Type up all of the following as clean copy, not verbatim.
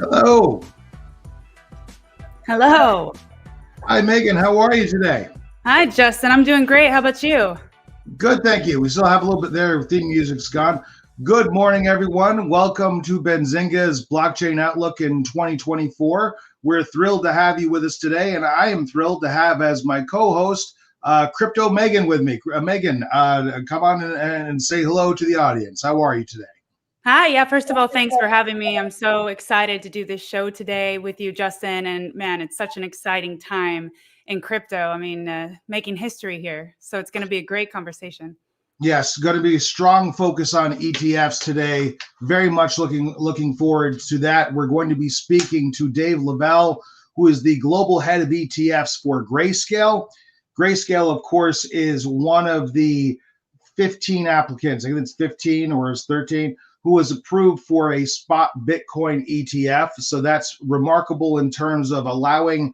Hello. Hello. Hi, Megan. How are you today? Hi, Justin. I'm doing great. How about you? Good, thank you. We still have a little bit there. Theme music's gone. Good morning, everyone. Welcome to Benzinga's Blockchain Outlook in 2024. We're thrilled to have you with us today, and I am thrilled to have as my co-host Crypto Megan with me. Megan, come on and say hello to the audience. How are you today? Hi. Yeah, first of all, thanks for having me. I'm so excited to do this show today with you, Justin. And man, it's such an exciting time in crypto. I mean, making history here. So it's going to be a great conversation. Yes, going to be a strong focus on ETFs today. Very much looking forward to that. We're going to be speaking to Dave Lavalle, who is the global head of ETFs for Grayscale. Grayscale, of course, is one of the 15 applicants. I think it's 15 or it's 13 who was approved for a spot Bitcoin ETF. So that's remarkable in terms of allowing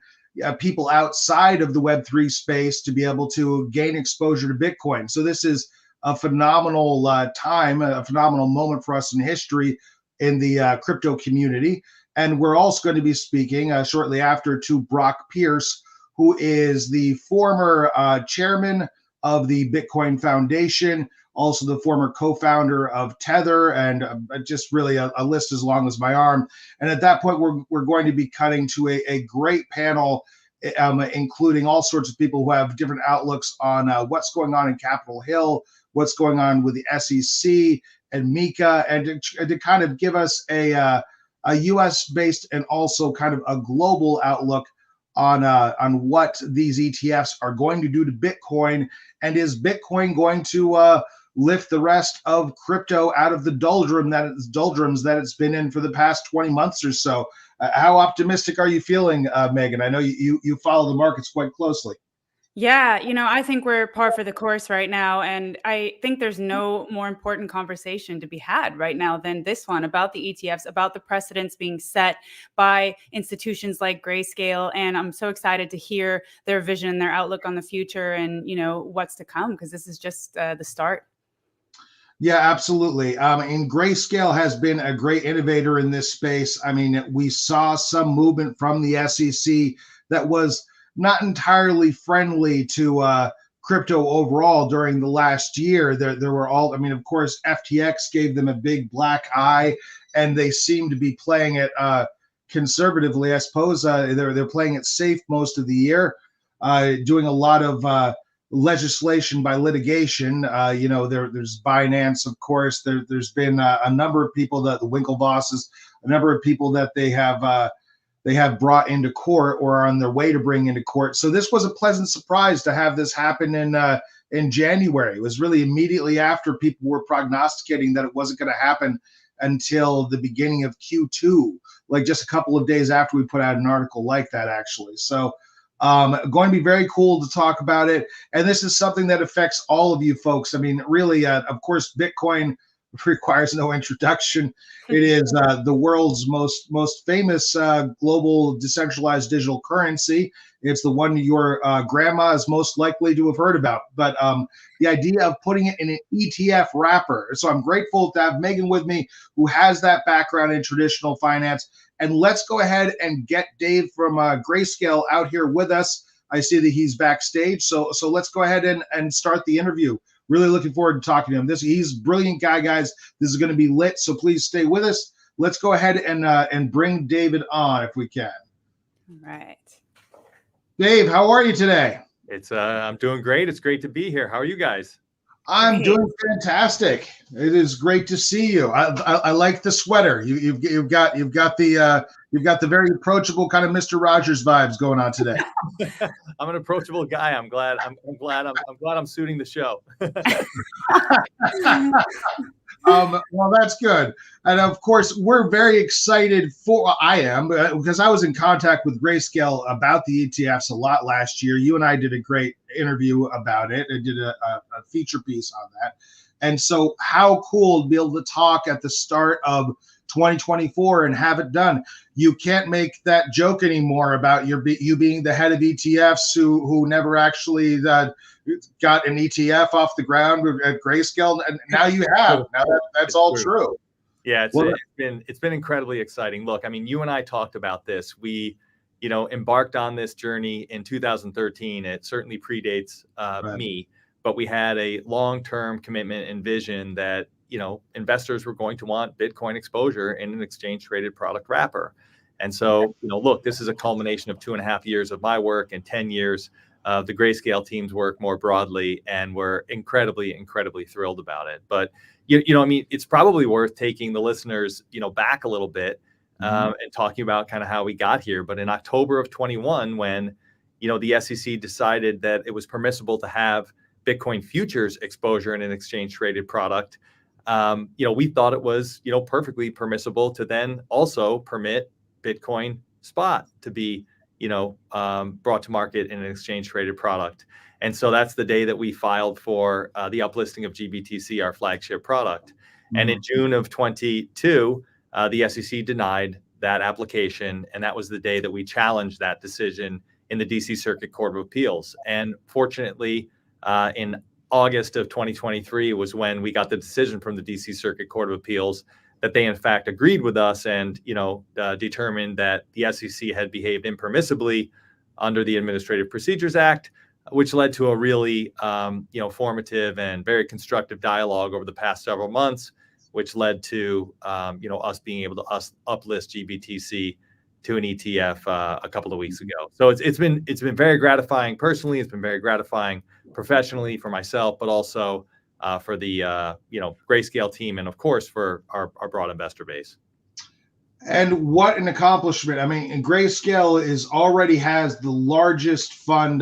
people outside of the Web3 space to be able to gain exposure to Bitcoin. So this is a phenomenal time, a phenomenal moment for us in history in the crypto community. And we're also going to be speaking shortly after to Brock Pierce, who is the former chairman of the Bitcoin Foundation, also the former co-founder of Tether, and just really a list as long as my arm. And at that point, we're going to be cutting to a great panel, including all sorts of people who have different outlooks on what's going on in Capitol Hill, what's going on with the SEC and MiCA, and to kind of give us a U.S.-based and also kind of a global outlook on what these ETFs are going to do to Bitcoin, and is Bitcoin going to lift the rest of crypto out of the doldrums that it's been in for the past 20 months or so. How optimistic are you feeling, Megan? I know you follow the markets quite closely. Yeah, I think we're par for the course right now. And I think there's no more important conversation to be had right now than this one about the ETFs, about the precedents being set by institutions like Grayscale. And I'm so excited to hear their vision, their outlook on the future and, what's to come, because this is just the start. Yeah, absolutely. And Grayscale has been a great innovator in this space. I mean, we saw some movement from the SEC that was not entirely friendly to crypto overall during the last year. There were all, I mean, of course, FTX gave them a big black eye, and they seem to be playing it conservatively. I suppose they're playing it safe most of the year, doing a lot of legislation by litigation. There's Binance, of course. There's been a number of people, that the Winklevosses, a number of people that they have brought into court or are on their way to bring into court. So this was a pleasant surprise to have this happen in January. It was really immediately after people were prognosticating that it wasn't going to happen until the beginning of Q2, like just a couple of days after we put out an article like that, actually. So going to be very cool to talk about it. And this is something that affects all of you folks. I mean, really, of course, Bitcoin requires no introduction. It is the world's most famous global decentralized digital currency. It's the one your grandma is most likely to have heard about. But the idea of putting it in an ETF wrapper. So I'm grateful to have Megan with me, who has that background in traditional finance. And let's go ahead and get Dave from Grayscale out here with us. I see that he's backstage. So let's go ahead and start the interview. Really looking forward to talking to him. He's a brilliant guy, guys. This is going to be lit, so please stay with us. Let's go ahead and bring David on if we can. All right. Dave, how are you today? I'm doing great. It's great to be here. How are you guys? I'm doing fantastic. It is great to see you. I like the sweater. You've got the very approachable kind of Mr. Rogers vibes going on today. I'm an approachable guy. I'm glad I'm suiting the show. Well, that's good. And of course, we're very excited I am, because I was in contact with Grayscale about the ETFs a lot last year. You and I did a great interview about it. I did a feature piece on that. And so how cool to be able to talk at the start of 2024 and have it done. You can't make that joke anymore about you being the head of ETFs who never actually got an ETF off the ground at Grayscale, and now you have. Now that's all true. Yeah, Well, it's been incredibly exciting. Look, I mean, you and I talked about this. We, embarked on this journey in 2013. It certainly predates right. me, but we had a long-term commitment and vision that, investors were going to want Bitcoin exposure in an exchange-traded product wrapper. And so, look, this is a culmination of 2.5 years of my work and 10 years of the Grayscale team's work more broadly, and we're incredibly, incredibly thrilled about it. But I mean, it's probably worth taking the listeners, back a little bit, and talking about kind of how we got here. But in October of 21, when, the SEC decided that it was permissible to have Bitcoin futures exposure in an exchange traded product, we thought it was, perfectly permissible to then also permit Bitcoin spot to be, brought to market in an exchange traded product. And so that's the day that we filed for the uplisting of GBTC, our flagship product. And in June of 22, the SEC denied that application. And that was the day that we challenged that decision in the DC Circuit Court of Appeals. And fortunately, in August of 2023 was when we got the decision from the DC Circuit Court of Appeals that they in fact agreed with us and, determined that the SEC had behaved impermissibly under the Administrative Procedures Act, which led to a really, formative and very constructive dialogue over the past several months, which led to, us being able to uplist GBTC to an ETF a couple of weeks ago. So it's been very gratifying personally. It's been very gratifying professionally for myself, but also for the Grayscale team, and of course for our broad investor base. And what an accomplishment. I mean, Grayscale already has the largest fund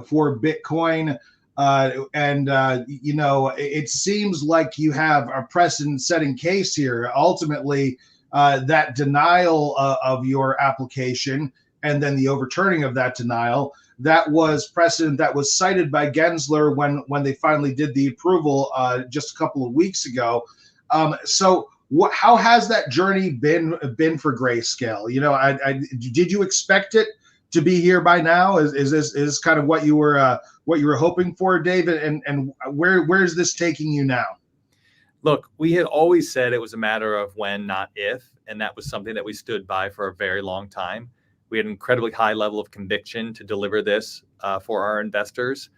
for Bitcoin. It seems like you have a precedent-setting case here. Ultimately, that denial of your application and then the overturning of that denial, that was precedent that was cited by Gensler when they finally did the approval just a couple of weeks ago. How has that journey been for Grayscale? Did you expect it to be here by now? Is this kind of what you were hoping for, David? And where is this taking you now? Look, we had always said it was a matter of when, not if, and that was something that we stood by for a very long time. We had an incredibly high level of conviction to deliver this for our investors.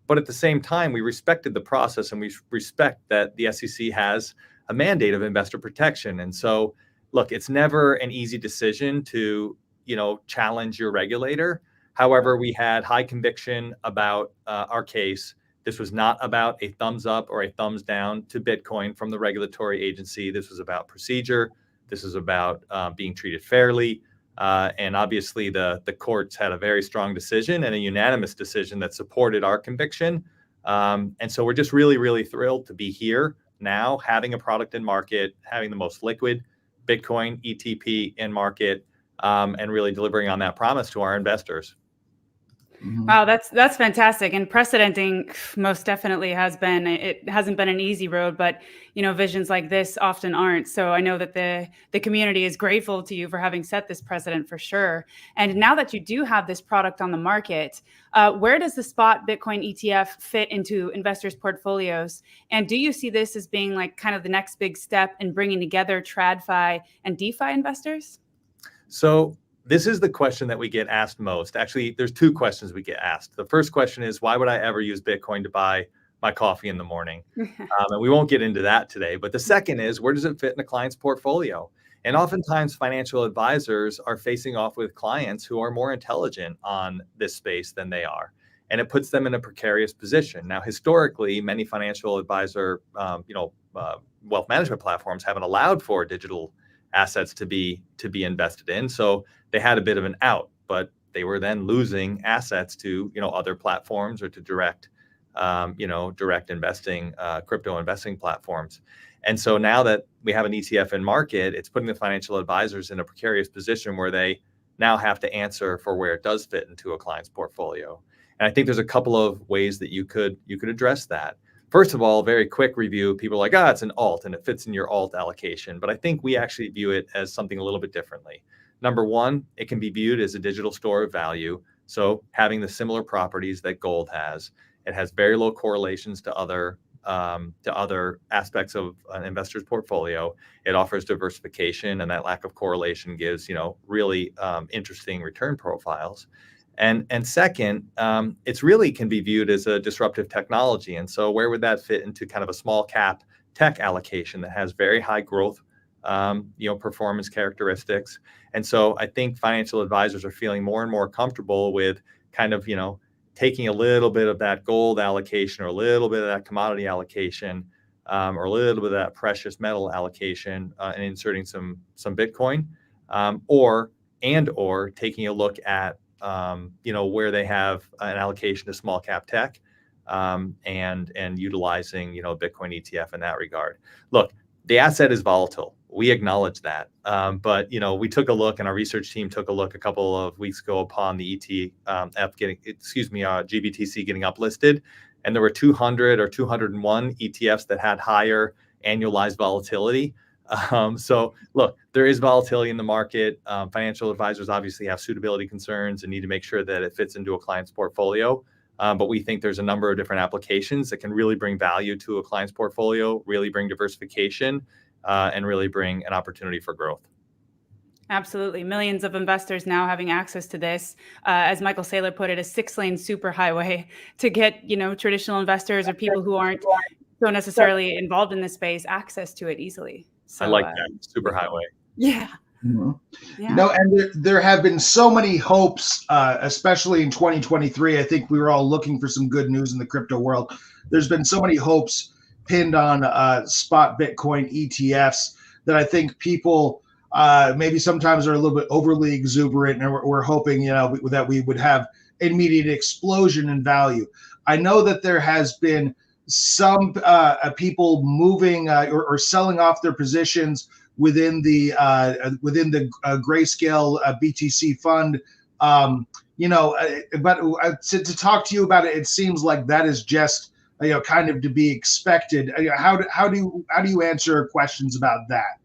But at the same time, we respected the process, and we respect that the SEC has a mandate of investor protection. And so, look, it's never an easy decision to, challenge your regulator. However, we had high conviction about our case. This was not about a thumbs up or a thumbs down to Bitcoin from the regulatory agency. This was about procedure. This is about being treated fairly. And obviously, the courts had a very strong decision and a unanimous decision that supported our conviction. And so we're just really, really thrilled to be here now, having a product in market, having the most liquid Bitcoin ETP in market, and really delivering on that promise to our investors. Wow, that's fantastic. And precedenting most definitely it hasn't been an easy road, but visions like this often aren't. So I know that the community is grateful to you for having set this precedent for sure. And now that you do have this product on the market, where does the spot Bitcoin ETF fit into investors' portfolios? And do you see this as being like kind of the next big step in bringing together TradFi and DeFi investors? So this is the question that we get asked most. Actually, there's two questions we get asked. The first question is, why would I ever use Bitcoin to buy my coffee in the morning? And we won't get into that today. But the second is, where does it fit in a client's portfolio? And oftentimes, financial advisors are facing off with clients who are more intelligent on this space than they are. And it puts them in a precarious position. Now, historically, many financial advisor, wealth management platforms haven't allowed for digital assets to be invested in. So they had a bit of an out, but they were then losing assets to, other platforms or to direct investing, crypto investing platforms. And so now that we have an ETF in market, it's putting the financial advisors in a precarious position where they now have to answer for where it does fit into a client's portfolio. And I think there's a couple of ways that you could address that. First of all, very quick review. People are like, it's an alt and it fits in your alt allocation. But I think we actually view it as something a little bit differently. Number one, it can be viewed as a digital store of value. So having the similar properties that gold has, it has very low correlations to other other aspects of an investor's portfolio. It offers diversification, and that lack of correlation gives, really interesting return profiles. And second, it's really can be viewed as a disruptive technology. And so where would that fit into kind of a small cap tech allocation that has very high growth, performance characteristics? And so I think financial advisors are feeling more and more comfortable with kind of, taking a little bit of that gold allocation or a little bit of that commodity allocation, or a little bit of that precious metal allocation, and inserting some Bitcoin, or taking a look at where they have an allocation to small cap tech, and utilizing Bitcoin ETF in that regard. Look, the asset is volatile. We acknowledge that, but we took a look, and our research team took a look a couple of weeks ago upon the GBTC getting uplisted, and there were 200 or 201 ETFs that had higher annualized volatility. So look, there is volatility in the market. Financial advisors obviously have suitability concerns and need to make sure that it fits into a client's portfolio. But we think there's a number of different applications that can really bring value to a client's portfolio, really bring diversification, and really bring an opportunity for growth. Absolutely. Millions of investors now having access to this. As Michael Saylor put it, a 6-lane superhighway to get, traditional investors or people who aren't so necessarily involved in this space access to it easily. So, I like that, superhighway. Yeah. Mm-hmm. Yeah. And there have been so many hopes, especially in 2023. I think we were all looking for some good news in the crypto world. There's been so many hopes pinned on spot Bitcoin ETFs that I think people maybe sometimes are a little bit overly exuberant, and we're hoping that we would have immediate explosion in value. I know that there has been some people moving or selling off their positions within the Grayscale BTC fund, but to talk to you about it, it seems like that is just kind of to be expected. How do you answer questions about that?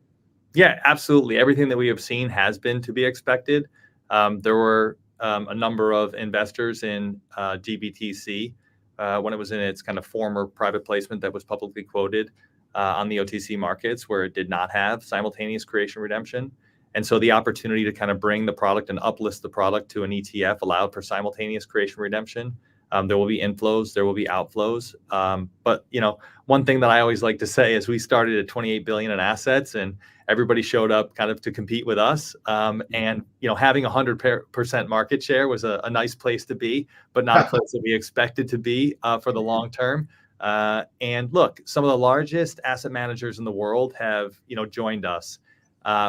Yeah, absolutely. Everything that we have seen has been to be expected. There were a number of investors in GBTC when it was in its kind of former private placement that was publicly quoted on the OTC markets, where it did not have simultaneous creation redemption. And so the opportunity to kind of bring the product and uplist the product to an ETF allowed for simultaneous creation redemption. There will be inflows, there will be outflows. But one thing that I always like to say is we started at 28 billion in assets, and everybody showed up kind of to compete with us. And having 100% market share was a nice place to be, but not a place that we expected to be for the long term. And look, some of the largest asset managers in the world have joined us.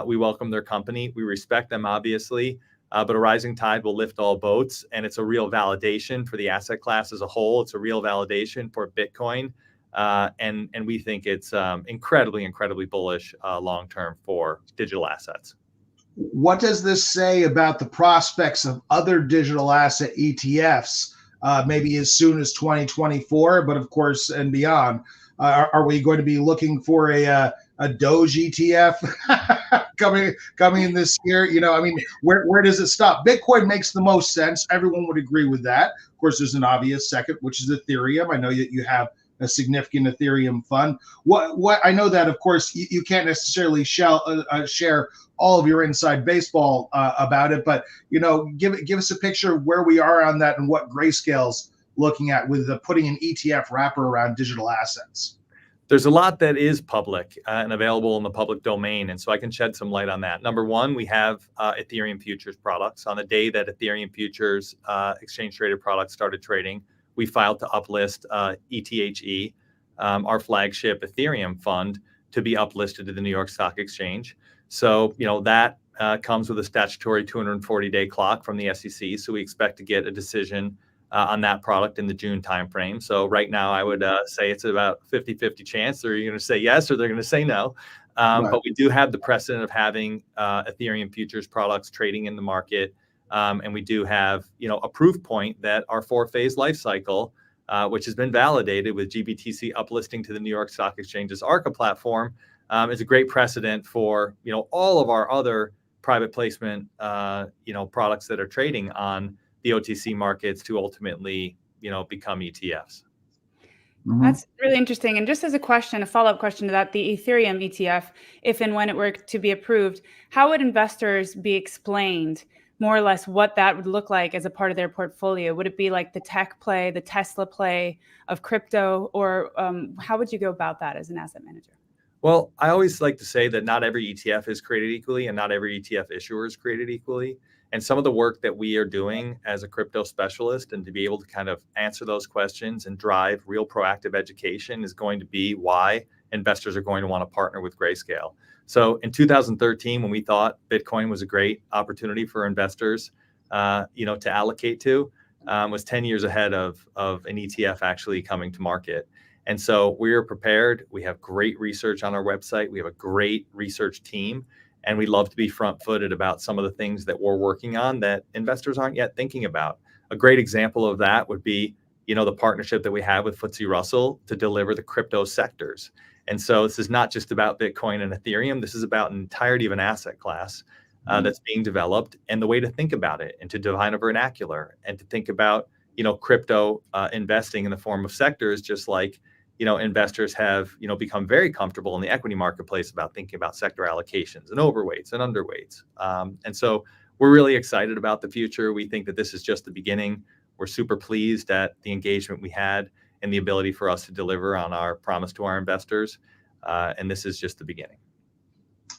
We welcome their company. We respect them, obviously. But a rising tide will lift all boats, and it's a real validation for the asset class as a whole. It's a real validation for Bitcoin, and we think it's incredibly, incredibly bullish long term for digital assets. What does this say about the prospects of other digital asset ETFs, maybe as soon as 2024, but of course and beyond? Are we going to be looking for a Doge ETF coming this year? Where does it stop? Bitcoin makes the most sense. Everyone would agree with that. Of course, there's an obvious second, which is Ethereum. I know that you have a significant Ethereum fund. What I know that, of course, you can't necessarily share all of your inside baseball about it, but give us a picture of where we are on that and what Grayscale's looking at with putting an ETF wrapper around digital assets. There's a lot that is public and available in the public domain, and so I can shed some light on that. Number one, we have Ethereum futures products. On the day that Ethereum futures exchange-traded products started trading, we filed to uplist ETHE, our flagship Ethereum fund, to be uplisted to the New York Stock Exchange. So that comes with a statutory 240-day clock from the SEC. So we expect to get a decision on that product in the June timeframe. So right now, I would say it's about 50-50 chance they're going to say yes or they're going to say no. Right. But we do have the precedent of having Ethereum futures products trading in the market. And we do have, a proof point that our 4-phase life cycle, which has been validated with GBTC uplisting to the New York Stock Exchange's ARCA platform, is a great precedent for, all of our other private placement, products that are trading on the OTC markets to ultimately, become ETFs. That's really interesting. And just as a question, a follow-up question to that, the Ethereum ETF, if and when it were to be approved, how would investors be explained more or less what that would look like as a part of their portfolio? Would it be like the tech play, the Tesla play of crypto, or how would you go about that as an asset manager? Well, I always like to say that not every ETF is created equally and not every ETF issuer is created equally. And some of the work that we are doing as a crypto specialist and to be able to kind of answer those questions and drive real proactive education is going to be why investors are going to want to partner with Grayscale. So in 2013, when we thought Bitcoin was a great opportunity for investors, to allocate to, was 10 years ahead of an ETF actually coming to market. And so we're prepared. We have great research on our website. We have a great research team. And we love to be front-footed about some of the things that we're working on that investors aren't yet thinking about. A great example of that would be, the partnership that we have with FTSE Russell to deliver the crypto sectors. And so this is not just about Bitcoin and Ethereum. This is about an entirety of an asset class that's being developed, and the way to think about it and to define a vernacular and to think about, crypto investing in the form of sectors, just like investors have, become very comfortable in the equity marketplace about thinking about sector allocations and overweights and underweights. And so we're really excited about the future. We think that this is just the beginning. We're super pleased at the engagement we had and the ability for us to deliver on our promise to our investors. And this is just the beginning.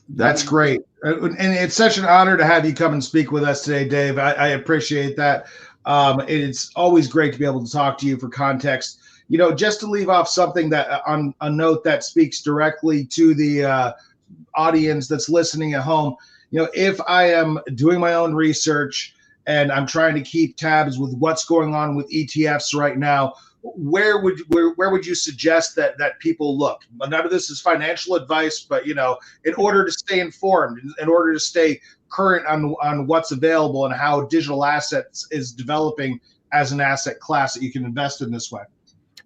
That's great. And it's such an honor to have you come and speak with us today, Dave. I appreciate that. It's always great to be able to talk to you for context. Just to leave off something that on a note that speaks directly to the audience that's listening at home, if I am doing my own research and I'm trying to keep tabs with what's going on with ETFs right now, where would you suggest that people look? None of this is financial advice, but in order to stay informed, in order to stay current on what's available and how digital assets is developing as an asset class that you can invest in this way.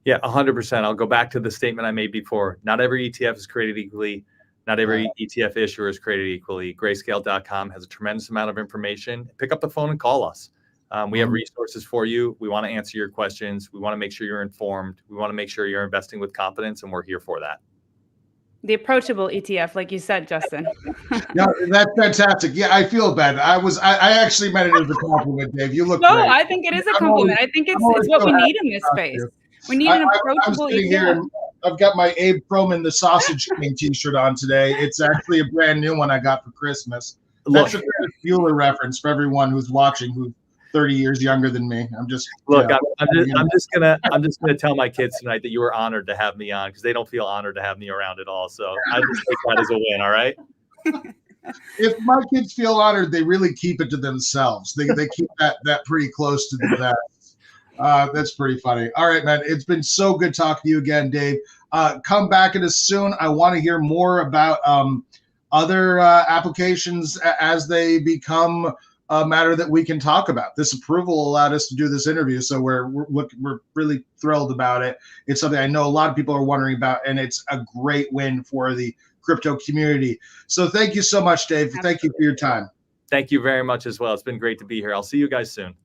Yeah, 100%. I'll go back to the statement I made before. Not every ETF is created equally. Not every ETF issuer is created equally. Grayscale.com has a tremendous amount of information. Pick up the phone and call us. We have resources for you. We want to answer your questions. We want to make sure you're informed. We want to make sure you're investing with confidence, and we're here for that. The approachable ETF, like you said, Justin. Yeah, that's fantastic. Yeah, I feel bad. I actually meant it as a compliment, Dave. You look great. I think it is a compliment. I think it's what we need in this space. We need an approachable ETF. I've got my Abe Froman the Sausage King t-shirt on today. It's actually a brand new one I got for Christmas. That's a Bueller reference for everyone who's watching who's 30 years younger than me. I'm just I'm just gonna tell my kids tonight that you were honored to have me on, because they don't feel honored to have me around at all. So I just take that as a win. All right. If my kids feel honored, they really keep it to themselves. They keep that pretty clest to the vest. That's pretty funny. All right, man. It's been so good talking to you again, Dave. Come back at us soon. I want to hear more about other applications as they become a matter that we can talk about. This approval allowed us to do this interview, so we're really thrilled about it. It's something I know a lot of people are wondering about, and it's a great win for the crypto community. So thank you so much, Dave. Thank you for your time. Thank you very much as well. It's been great to be here. I'll see you guys soon.